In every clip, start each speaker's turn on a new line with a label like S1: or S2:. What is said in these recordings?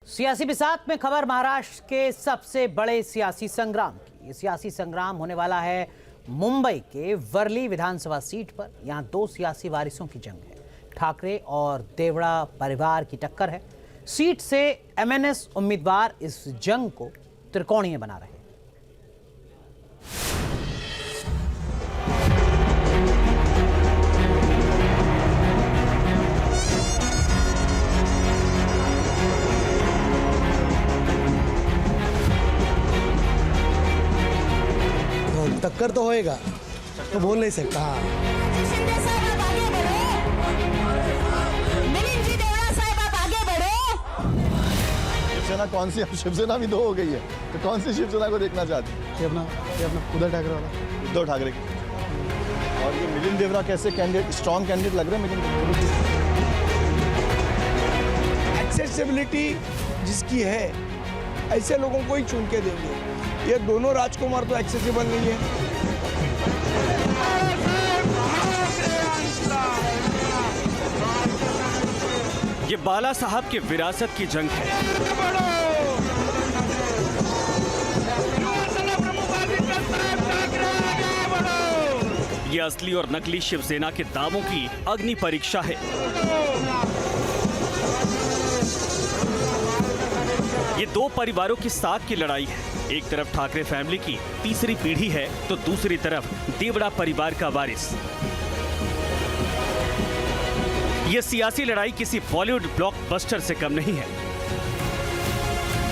S1: सियासी बिसात में खबर महाराष्ट्र के सबसे बड़े सियासी संग्राम की। ये सियासी संग्राम होने वाला है मुंबई के वर्ली विधानसभा सीट पर। यहां दो सियासी वारिसों की जंग है। ठाकरे और देवड़ा परिवार की टक्कर है। सीट से एमएनएस उम्मीदवार इस जंग को त्रिकोणीय बना रहे हैं।
S2: टक्कर तो होएगा, तो बोल नहीं सकता। हाँ,
S3: शिवसेना कौन सी? शिवसेना भी दो हो गई है, तो कौन सी शिवसेना को देखना चाहते हैं?
S2: ये अपना उद्धव ठाकरे वाला,
S3: उद्धव ठाकरे की। और ये मिलिंद देवरा कैसे कैंडिडेट, स्ट्रॉन्ग कैंडिडेट लग रहे हैं मिलिंद देवरा?
S4: एक्सेसिबिलिटी जिसकी है ऐसे लोगों को ही चुन के देंगे। ये दोनों राजकुमार तो एक्सेसिबल नहीं है।
S5: ये बाला साहब के विरासत की जंग है। ये असली और नकली शिवसेना के दावों की अग्नि परीक्षा है। ये दो परिवारों की साथ की लड़ाई है। एक तरफ ठाकरे फैमिली की तीसरी पीढ़ी है, तो दूसरी तरफ देवड़ा परिवार का वारिस। यह सियासी लड़ाई किसी बॉलीवुड ब्लॉकबस्टर से कम नहीं है।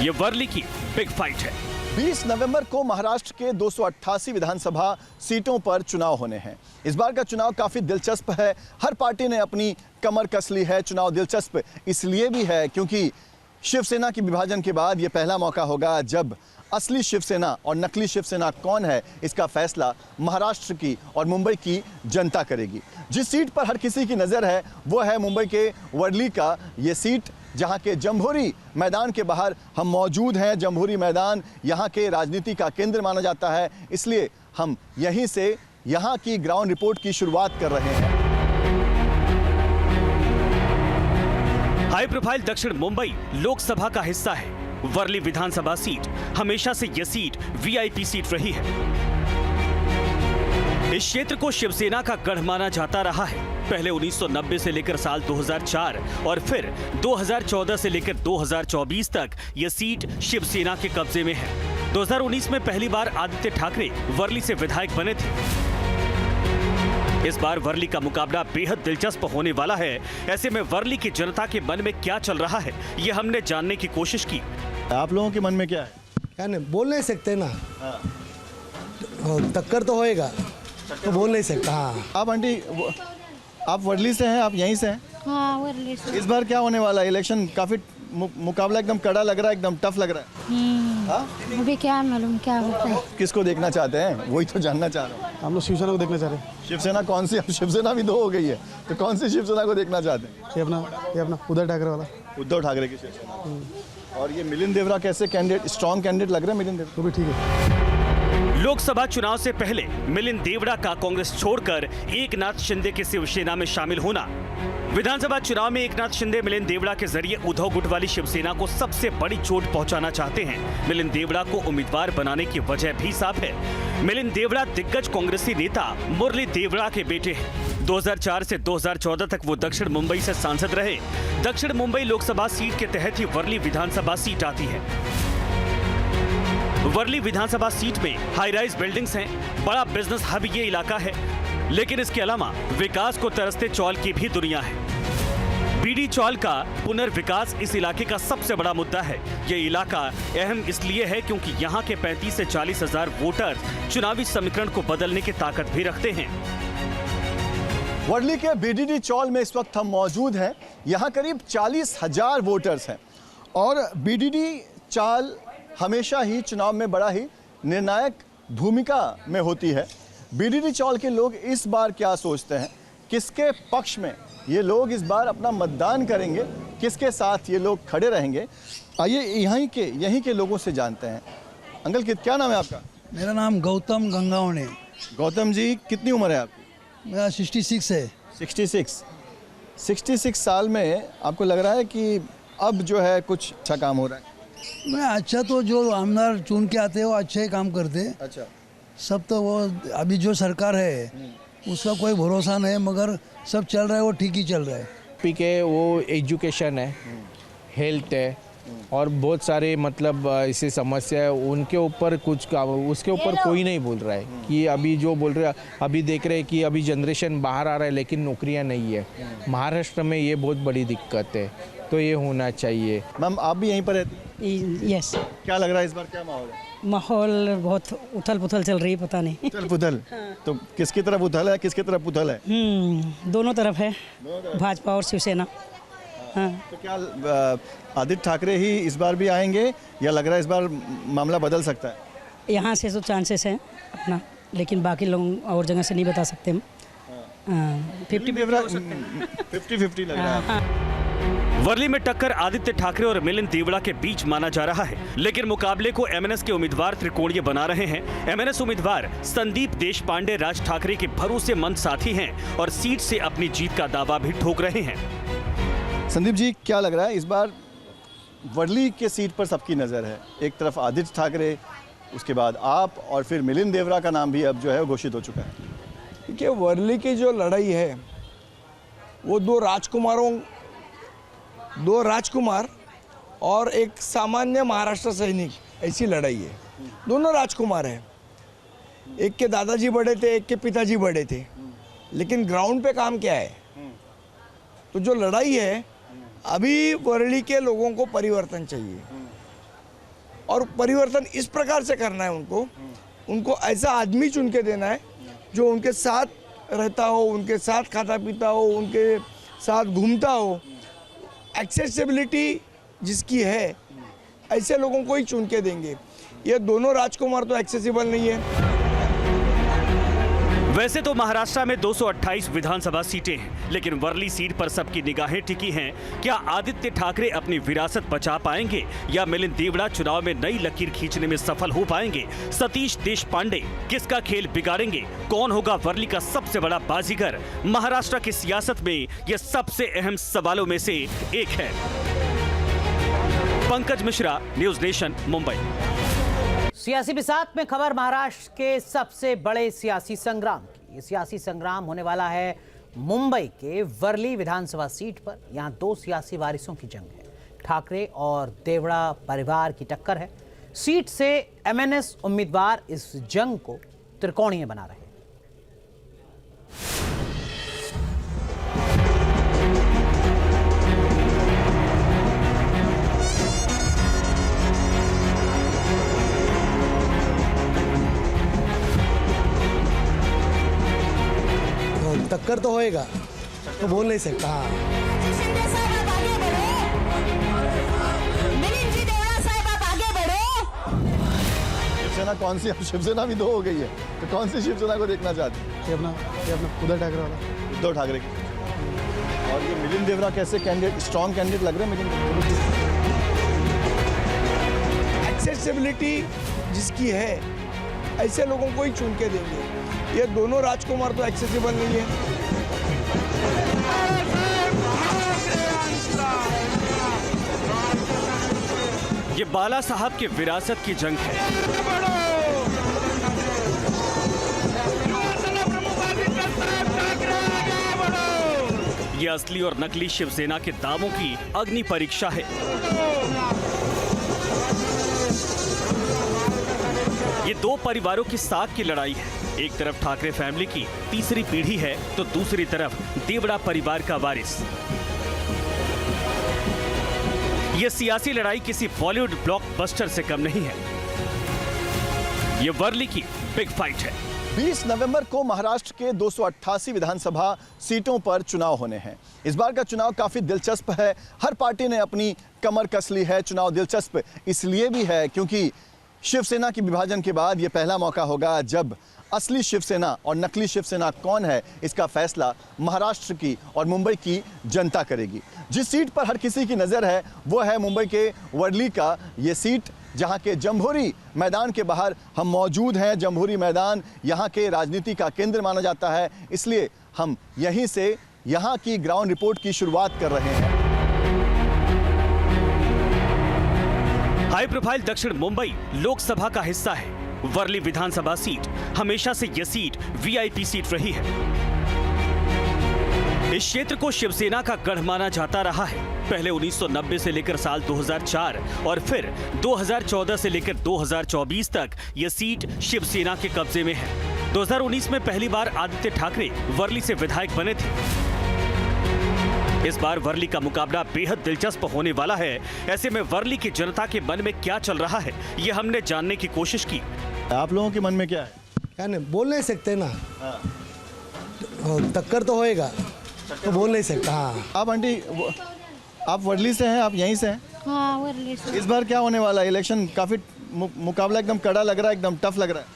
S5: यह वर्ली की बिग फाइट है।
S3: 20 नवंबर को महाराष्ट्र के 288 विधानसभा सीटों पर चुनाव होने हैं। इस बार का चुनाव काफी दिलचस्प है। हर पार्टी ने अपनी कमर कस ली है। चुनाव दिलचस्प इसलिए भी है क्योंकि शिवसेना के विभाजन के बाद यह पहला मौका होगा जब असली शिवसेना और नकली शिवसेना कौन है, इसका फैसला महाराष्ट्र की और मुंबई की जनता करेगी। जिस सीट पर हर किसी की नज़र है वो है मुंबई के वर्ली का ये सीट, जहां के जम्हूरी मैदान के बाहर हम मौजूद हैं। जम्हूरी मैदान यहाँ के राजनीति का केंद्र माना जाता है, इसलिए हम यहीं से यहाँ की ग्राउंड रिपोर्ट की शुरुआत कर रहे हैं।
S5: हाई प्रोफाइल दक्षिण मुंबई लोकसभा का हिस्सा है। वर्ली विधानसभा सीट हमेशा से यह सीट वीआईपी सीट रही है। इस क्षेत्र को शिवसेना का गढ़ माना जाता रहा है। पहले 1990 से लेकर साल 2004 और फिर 2014 से लेकर 2024 तक यह सीट शिवसेना के कब्जे में है। 2019 में पहली बार आदित्य ठाकरे वर्ली से विधायक बने थे। इस बार वर्ली का मुकाबला बेहद दिलचस्प होने वाला है। ऐसे में वर्ली की जनता के मन में क्या चल रहा है, ये हमने जानने की कोशिश की।
S3: आप लोगों के मन में क्या है?
S2: क्या नहीं बोल नहीं सकते ना। टक्कर तो होएगा, तो बोल नहीं सकता। हाँ,
S3: आप आंटी आप वर्ली से हैं, आप यहीं से हैं?
S6: हाँ, वर्ली से।
S3: इस बार क्या होने वाला है? इलेक्शन काफी मुकाबला एकदम कड़ा लग रहा है, एकदम टफ लग रहा है।
S6: अभी क्या मालूम क्या होता है।
S3: किसको देखना चाहते हैं, वही तो जानना चाह रहा हूँ।
S2: हम लोग शिवसेना को देखना चाह रहे हैं।
S3: शिवसेना कौन सी? शिवसेना भी दो हो गई है, तो कौन सी शिवसेना को देखना चाहते हैं?
S2: ये अपना उद्धव ठाकरे वाला,
S3: उद्धव ठाकरे की शिवसेना। और ये मिलिंद देवरा कैसे कैंडिडेट, स्ट्रॉन्ग कैंडिडेट लग रहे हैं मिलिंद देवरा?
S2: तो भी ठीक है।
S5: लोकसभा चुनाव से पहले मिलिंद देवड़ा का कांग्रेस छोड़कर एकनाथ शिंदे के शिवसेना में शामिल होना। विधानसभा चुनाव में एकनाथ शिंदे मिलिंद देवड़ा के जरिए उद्धव गुट वाली शिवसेना को सबसे बड़ी चोट पहुंचाना चाहते हैं। मिलिंद देवड़ा को उम्मीदवार बनाने की वजह भी साफ है। मिलिंद देवड़ा दिग्गज कांग्रेसी नेता मुरली देवड़ा के बेटे हैं। 2004 से 2014 तक वो दक्षिण मुंबई से सांसद रहे। दक्षिण मुंबई लोकसभा सीट के तहत ही वर्ली विधानसभा सीट आती है। वर्ली विधानसभा सीट में हाई राइज बिल्डिंग्स हैं, बड़ा बिजनेस हब ये इलाका है, लेकिन इसके अलावा विकास को तरसते चौल की भी दुनिया है। बीडी चौल का पुनर्विकास इस इलाके का सबसे बड़ा मुद्दा है। ये इलाका अहम इसलिए है क्योंकि यहाँ के 35 से 40 हजार वोटर चुनावी समीकरण को बदलने की ताकत भी रखते हैं।
S3: वर्ली के बीडीडी चौल में इस वक्त हम मौजूद हैं। यहाँ करीब 40,000 वोटर्स हैं और बीडीडी चौल हमेशा ही चुनाव में बड़ा ही निर्णायक भूमिका में होती है। बीडीडी चौल के लोग इस बार क्या सोचते हैं, किसके पक्ष में ये लोग इस बार अपना मतदान करेंगे, किसके साथ ये लोग खड़े रहेंगे, आइए यहीं के लोगों से जानते हैं। अंकल क्या नाम है आपका?
S7: मेरा नाम गौतम गंगावणे।
S3: गौतम जी, कितनी उम्र है आपकी?
S7: मेरा 66 है।
S3: 66 साल में आपको लग रहा है कि अब जो है कुछ अच्छा काम हो रहा है?
S7: मैं अच्छा तो जो आमदार चुन के आते हैं वो अच्छे ही काम करते हैं।
S3: अच्छा,
S7: सब तो वो अभी जो सरकार है उसका कोई भरोसा नहीं, मगर सब चल रहा है वो ठीक ही चल रहा है।
S8: पी के वो एजुकेशन है, हेल्थ है और बहुत सारे मतलब ऐसी समस्या है, उनके ऊपर कुछ उसके ऊपर कोई नहीं बोल रहा है कि अभी जो बोल रहे हैं, अभी देख रहे हैं कि अभी जनरेशन बाहर आ रहा है लेकिन नौकरियां नहीं है। महाराष्ट्र में ये बहुत बड़ी दिक्कत है, तो ये होना चाहिए।
S3: मैम आप भी यहीं पर रहती हैं?
S9: यस,
S3: क्या लग रहा है इस बार क्या माहौल है?
S9: माहौल बहुत उथल पुथल चल रही है, पता नहीं।
S3: उथल पुथल? तो किसकी तरफ उथल है, किसकी तरफ पुथल है?
S9: दोनों तरफ है, भाजपा और शिवसेना। हाँ।
S3: तो क्या आदित्य ठाकरे ही इस बार भी आएंगे या लग रहा है इस बार मामला बदल सकता है?
S9: यहाँ से तो चांसेस हैं अपना, लेकिन बाकी लोग और जगह से नहीं बता सकते हम।
S3: 50-50 लग रहा है।
S5: वर्ली में टक्कर आदित्य ठाकरे और मिलिंद देवड़ा के बीच माना जा रहा है, लेकिन मुकाबले को एमएनएस के उम्मीदवार त्रिकोणीय बना रहे हैं। एमएनएस उम्मीदवार संदीप देशपांडे राज ठाकरे के भरोसेमंद साथी हैं और सीट से अपनी जीत का दावा भी ठोक रहे हैं।
S3: संदीप जी, क्या लग रहा है इस बार वर्ली के सीट पर सबकी नज़र है? एक तरफ आदित्य ठाकरे, उसके बाद आप और फिर मिलिंद देवड़ा का नाम भी अब जो है घोषित हो चुका है।
S4: देखिए, वर्ली की जो लड़ाई है वो दो राजकुमार और एक सामान्य महाराष्ट्र सैनिक, ऐसी लड़ाई है। दोनों राजकुमार हैं, एक के दादाजी बड़े थे, एक के पिताजी बड़े थे, लेकिन ग्राउंड पे काम क्या है? तो जो लड़ाई है, अभी वर्ली के लोगों को परिवर्तन चाहिए और परिवर्तन इस प्रकार से करना है उनको ऐसा आदमी चुन के देना है जो उनके साथ रहता हो, उनके साथ खाता पीता हो, उनके साथ घूमता हो। एक्सेसिबिलिटी जिसकी है, ऐसे लोगों को ही चुन के देंगे। ये दोनों राजकुमार तो एक्सेसिबल नहीं है।
S5: वैसे तो महाराष्ट्र में 228 विधानसभा सीटें हैं, लेकिन वर्ली सीट पर सबकी निगाहें टिकी हैं। क्या आदित्य ठाकरे अपनी विरासत बचा पाएंगे या मिलिंद देवड़ा चुनाव में नई लकीर खींचने में सफल हो पाएंगे? सतीश देशपांडे किसका खेल बिगाड़ेंगे? कौन होगा वर्ली का सबसे बड़ा बाजीगर? महाराष्ट्र की सियासत में यह सबसे अहम सवालों में से एक है। Pankaj Mishra, news nation, Mumbai.
S1: सियासी बिसात में खबर महाराष्ट्र के सबसे बड़े सियासी संग्राम की। ये सियासी संग्राम होने वाला है मुंबई के वर्ली विधानसभा सीट पर। यहां दो सियासी वारिसों की जंग है। ठाकरे और देवड़ा परिवार की टक्कर है। सीट से एमएनएस उम्मीदवार इस जंग को त्रिकोणीय बना रहे हैं।
S2: टक्कर तो होएगा, तो बोल नहीं सकता। हाँ,
S3: शिवसेना कौन सी? शिवसेना भी दो हो गई है, तो कौन सी शिवसेना को देखना चाहते हैं?
S2: ये अपना उद्धव ठाकरे वाला।
S3: उद्धव ठाकरे की। और ये मिलिंद देवड़ा कैसे कैंडिडेट, स्ट्रॉन्ग कैंडिडेट लग रहे हैं मिलिंद देवड़ा?
S4: एक्सेसिबिलिटी जिसकी है, ऐसे लोगों को ही चुन के देंगे। ये दोनों राजकुमार तो एक्सेसिबल नहीं है।
S5: ये बाला साहब की विरासत की जंग है। ये असली और नकली शिवसेना के दावों की अग्नि परीक्षा है। ये दो परिवारों की साख की लड़ाई है। एक तरफ ठाकरे फैमिली की तीसरी पीढ़ी है, तो दूसरी तरफ देवड़ा परिवार का वारिस। यह सियासी लड़ाई किसी बॉलीवुड ब्लॉकबस्टर से कम नहीं है। यह वर्ली की बिग फाइट है।
S3: 20 नवंबर को महाराष्ट्र के 288 विधानसभा सीटों पर चुनाव होने हैं। इस बार का चुनाव काफी दिलचस्प है। हर पार्टी ने अपनी कमर कस ली है। चुनाव दिलचस्प इसलिए भी है क्योंकि शिवसेना के विभाजन के बाद यह पहला मौका होगा जब असली शिवसेना और नकली शिवसेना कौन है, इसका फैसला महाराष्ट्र की और मुंबई की जनता करेगी। जिस सीट पर हर किसी की नज़र है वो है मुंबई के वर्ली का ये सीट, जहां के जम्भूरी मैदान के बाहर हम मौजूद हैं। जम्भूरी मैदान यहां के राजनीति का केंद्र माना जाता है, इसलिए हम यहीं से यहां की ग्राउंड रिपोर्ट की शुरुआत कर रहे हैं।
S5: हाई प्रोफाइल दक्षिण मुंबई लोकसभा का हिस्सा है। वर्ली विधानसभा सीट हमेशा से यह सीट वीआईपी सीट रही है। इस क्षेत्र को शिवसेना का गढ़ माना जाता रहा है। पहले 1990 से लेकर साल 2004 और फिर 2014 से लेकर 2024 तक यह सीट शिवसेना के कब्जे में है। 2019 में पहली बार आदित्य ठाकरे वर्ली से विधायक बने थे। इस बार वर्ली का मुकाबला बेहद दिलचस्प होने वाला है। ऐसे में वर्ली की जनता के मन में क्या चल रहा है, ये हमने जानने की कोशिश की।
S3: आप लोगों के मन में क्या है?
S2: क्या नहीं बोल नहीं सकते ना। टक्कर तो होएगा तो बोल नहीं सकता। हाँ
S3: आप आंटी आप वर्ली से हैं, आप यहीं से हैं?
S6: हाँ वर्ली से।
S3: इस बार क्या होने वाला है? इलेक्शन काफी मुकाबला एकदम कड़ा लग रहा है, एकदम टफ लग रहा है।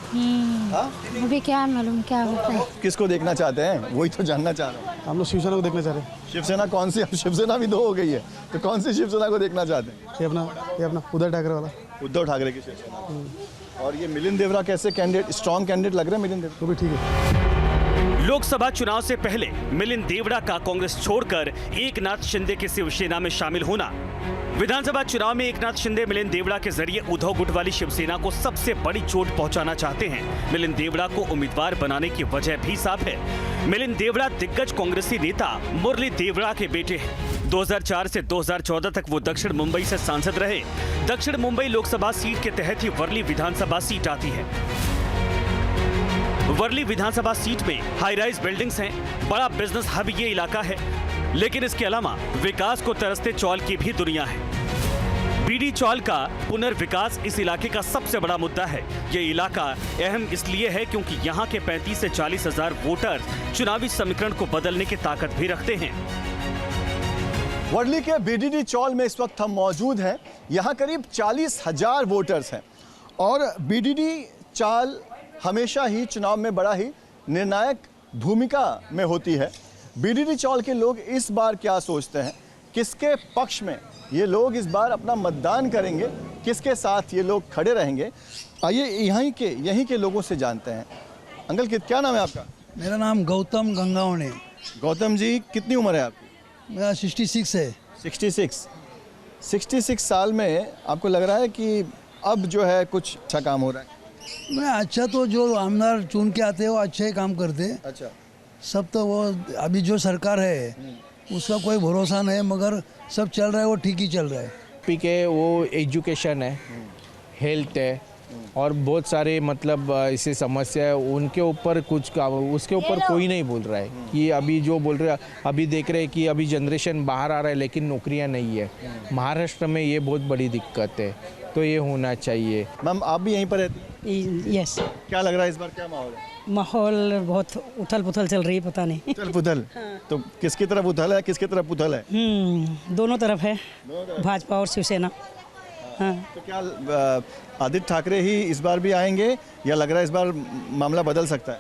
S3: हाँ?
S6: अभी क्या मालूम क्या होता है।
S3: किसको देखना चाहते हैं, वही तो जानना चाह रहे हैं।
S2: हम लोग शिवसेना को देखना चाह रहे हैं।
S3: शिवसेना कौन सी? शिवसेना भी 2 हो गई है, तो कौन सी शिवसेना को देखना चाहते हैं?
S2: ये अपना उद्धव ठाकरे वाला।
S3: उद्धव ठाकरे की शिवसेना। और ये मिलिंद देवरा कैसे कैंडिडेट, स्ट्रॉन्ग कैंडिडेट लग रहे हैं मिलिंद देवरा?
S2: वो भी ठीक है।
S5: लोकसभा चुनाव से पहले मिलिंद देवड़ा का कांग्रेस छोड़कर एकनाथ शिंदे के शिवसेना में शामिल होना। विधानसभा चुनाव में एकनाथ शिंदे मिलिंद देवड़ा के जरिए उद्धव गुट वाली शिवसेना को सबसे बड़ी चोट पहुंचाना चाहते हैं। मिलिंद देवड़ा को उम्मीदवार बनाने की वजह भी साफ है। मिलिंद देवड़ा दिग्गज कांग्रेसी नेता मुरली देवड़ा के बेटे हैं। 2004 से 2014 तक वो दक्षिण मुंबई से सांसद रहे। दक्षिण मुंबई लोकसभा सीट के तहत ही वर्ली विधानसभा सीट आती है। वर्ली विधानसभा सीट में हाई राइज बिल्डिंग्स हैं, बड़ा बिजनेस हब ये इलाका है, लेकिन इसके अलावा विकास को तरसते चौल की भी दुनिया है। बीडी चौल का पुनर्विकास इस इलाके का सबसे बड़ा मुद्दा है। ये इलाका अहम इसलिए है क्योंकि यहाँ के 35 से 40 हजार वोटर चुनावी समीकरण को बदलने की ताकत भी रखते हैं।
S3: वर्ली के बीडीडी चौल में इस वक्त हम मौजूद हैं। यहाँ करीब 40,000 वोटर्स हैं और बीडीडी चौल हमेशा ही चुनाव में बड़ा ही निर्णायक भूमिका में होती है। बीडीडी चौल के लोग इस बार क्या सोचते हैं, किसके पक्ष में ये लोग इस बार अपना मतदान करेंगे, किसके साथ ये लोग खड़े रहेंगे, आइए यहीं के लोगों से जानते हैं। अंकल क्या नाम है आपका?
S7: मेरा नाम गौतम गंगावणे।
S3: गौतम जी, कितनी उम्र है आपकी?
S7: मेरा 66 है।
S3: 66 साल में आपको लग रहा है कि अब जो है कुछ अच्छा काम हो रहा है?
S7: मैं अच्छा तो जो आमदार चुन के आते हैं वो अच्छे ही काम करते हैं।
S3: अच्छा।
S7: सब तो वो अभी जो सरकार है उसका कोई भरोसा नहीं, मगर सब चल रहा है वो ठीक ही चल रहा है।
S8: पी के वो एजुकेशन है, हेल्थ है और बहुत सारे मतलब ऐसे समस्या है, उनके ऊपर कुछ उसके ऊपर कोई नहीं बोल रहा है कि अभी जो बोल रहे हैं, अभी देख रहे हैं कि अभी जनरेशन बाहर आ रहा है लेकिन नौकरियां नहीं है। महाराष्ट्र में ये बहुत बड़ी दिक्कत है, तो ये होना चाहिए।
S3: मैम आप भी यहीं पर रहती हैं?
S9: यस।
S3: क्या लग रहा है इस बार, क्या माहौल है?
S9: माहौल बहुत उथल पुथल चल रही है, पता नहीं।
S3: उथल पुथल। तो किसकी तरफ उथल है, किसकी तरफ पुथल है?
S9: दोनों तरफ है, भाजपा और शिवसेना। हाँ।
S3: तो क्या आदित्य ठाकरे ही इस बार भी आएंगे या लग रहा है इस बार मामला बदल सकता है?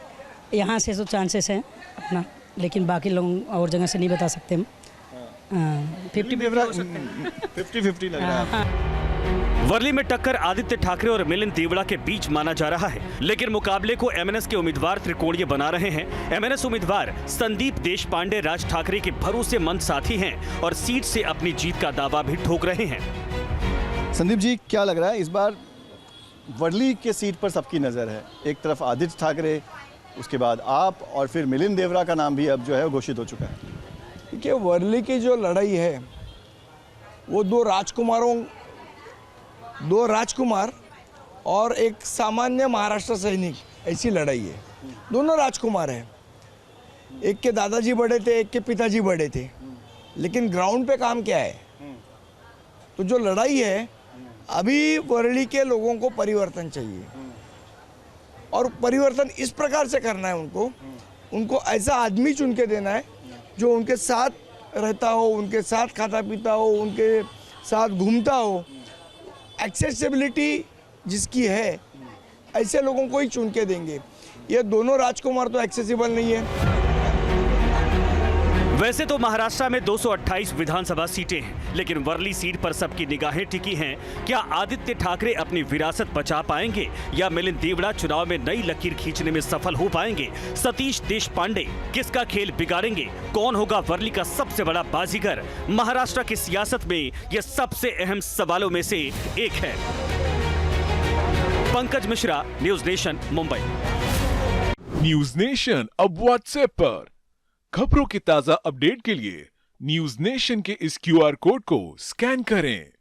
S9: यहाँ से तो चांसेस हैं अपना, लेकिन बाकी लोग और जगह से नहीं बता सकते हम।
S3: 50-50 लग रहा है।
S5: वर्ली में टक्कर आदित्य ठाकरे और मिलिंद देवड़ा के बीच माना जा रहा है, लेकिन मुकाबले को एमएनएस के उम्मीदवार त्रिकोणीय बना रहे हैं। एमएनएस उम्मीदवार संदीप देशपांडे राज ठाकरे के भरोसेमंद साथी हैं और सीट से अपनी जीत का दावा भी ठोक रहे हैं।
S3: संदीप जी, क्या लग रहा है इस बार वर्ली के सीट पर सबकी नज़र है? एक तरफ आदित्य ठाकरे, उसके बाद आप और फिर मिलिंद देवरा का नाम भी अब जो है घोषित हो चुका है।
S4: देखिए, वर्ली की जो लड़ाई है वो दो राजकुमार और एक सामान्य महाराष्ट्र सैनिक, ऐसी लड़ाई है। दोनों राजकुमार हैं, एक के दादाजी बड़े थे, एक के पिताजी बड़े थे, लेकिन ग्राउंड पे काम क्या है? तो जो लड़ाई है, अभी वर्ली के लोगों को परिवर्तन चाहिए और परिवर्तन इस प्रकार से करना है उनको ऐसा आदमी चुन के देना है जो उनके साथ रहता हो, उनके साथ खाता पीता हो, उनके साथ घूमता हो। एक्सेसिबिलिटी जिसकी है, ऐसे लोगों को ही चुन के देंगे। ये दोनों राजकुमार तो एक्सेसिबल नहीं है।
S5: वैसे तो महाराष्ट्र में 228 विधानसभा सीटें हैं, लेकिन वर्ली सीट पर सबकी निगाहें टिकी हैं। क्या आदित्य ठाकरे अपनी विरासत बचा पाएंगे या मिलिंद देवड़ा चुनाव में नई लकीर खींचने में सफल हो पाएंगे? सतीश देशपांडे किसका खेल बिगाड़ेंगे? कौन होगा वर्ली का सबसे बड़ा बाजीगर? महाराष्ट्र की सियासत में यह सबसे अहम सवालों में से एक है। Pankaj Mishra, news nation, Mumbai.
S10: News nation अब व्हाट्सएप पर खबरों के ताजा अपडेट के लिए न्यूज नेशन के इस QR कोड को स्कैन करें।